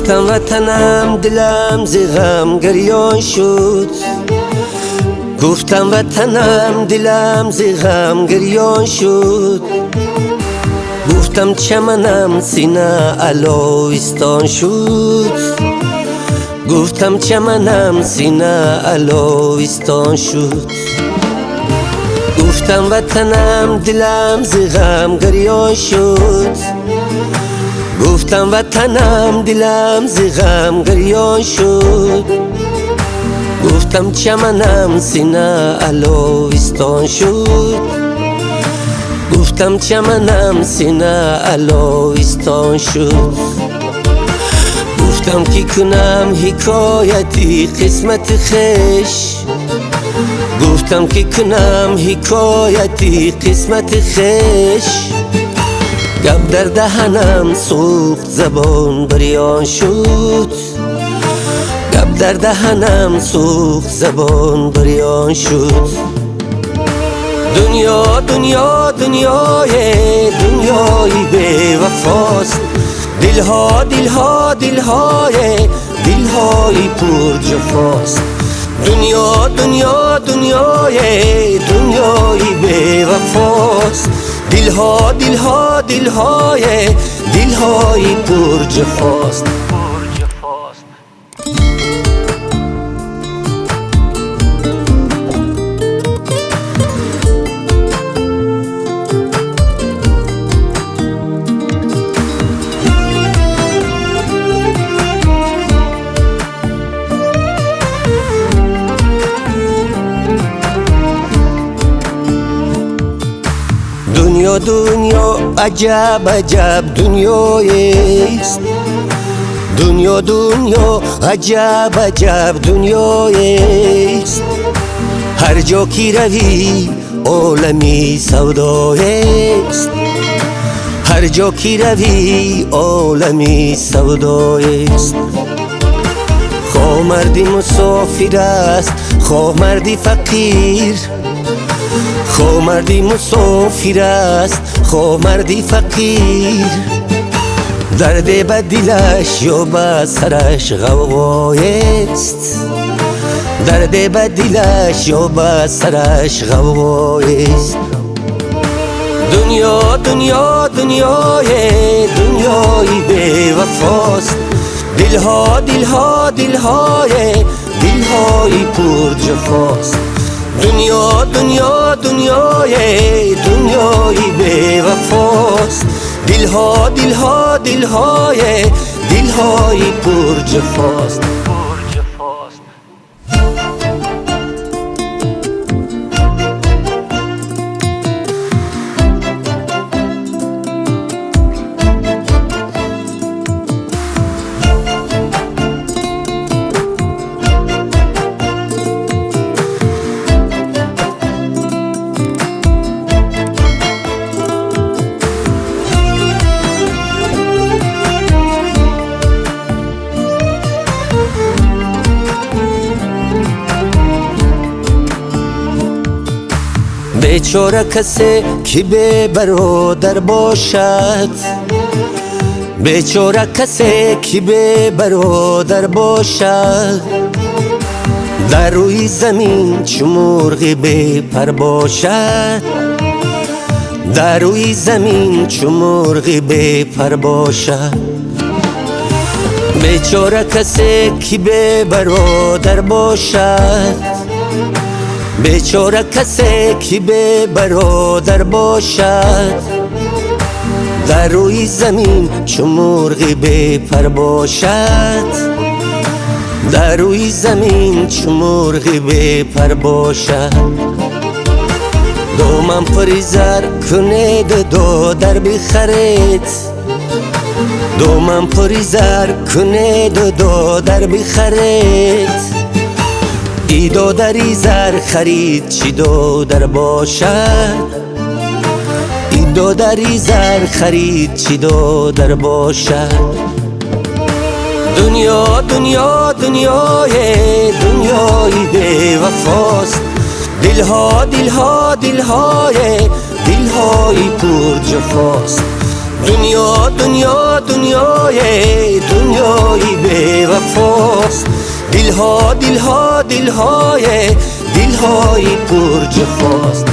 گفتم وطنم دلم ز غم گریان شد، گفتم وطنم دلم ز غم گریان شد، گفتم چمنم سینه علویستان شد، گفتم چمنم سینه علویستان شد، گفتم وطنم دلم ز غم گریان شد، گفتم وطنم دلم ز غم گریان شد، گفتم چمنم سینه علویستان شد، گفتم چمنم سینه علویستان شد، گفتم کی کنم حکایتی قسمت خویش، گفتم کی کنم حکایتی قسمت خویش، گب در دهنم سوخت زبان بریان شد، گب در دهنم سوخت زبان بریان شد. دنیا دنیا دنیای بی وفاست، دلها دلها دلهای پر جفاست. دنیا دنیا دنیای بی وفاست، دلها دلها دلهای پر جفاست. دنیا دنیا عجب عجب دنیایست، دنیا دنیا عجب عجب دنیایست، هر جا کی روی عالمی سودایست، هر جا کی روی عالمی سودایست. خواه مردی مسافر است، خواه مردی فقیر، خواه مردی مسافر است، خواه مردی فقیر، درد به دلش یا به سرش غوغایست، درد به دلش یا به سرش غوغایست. دنیا دنیا دنیای بی وفاست، دلها دلها دلهای پر جفاست. دنیا دنیا دنیای بی وفاست، دلها دلها دلهای پر جفاست. بیچاره کسی که به برادر باشد، بیچاره کسی که به برادر باشد، در روی زمین چو مرغ بی پر باشد، در روی زمین چو مرغ بی پر باشد. بیچاره کسی که به برادر باشد، بیچاره کسی که به برادر باشد، در روی زمین چو مرغ بی پر باشد، در روی زمین چو مرغ بی پر باشد. دومن پری زر کنید دو در بخرید، دومن پری زر کنید دو در بخرید، ای دو دری زر خرید چی دو در باشد ای دو دری زر خرید چی دو در باشد دنیا دنیا دنیای بی وفاست دلها دلهای پر جفاست دنیا دنیای بی وفاست دلهای پر جفاست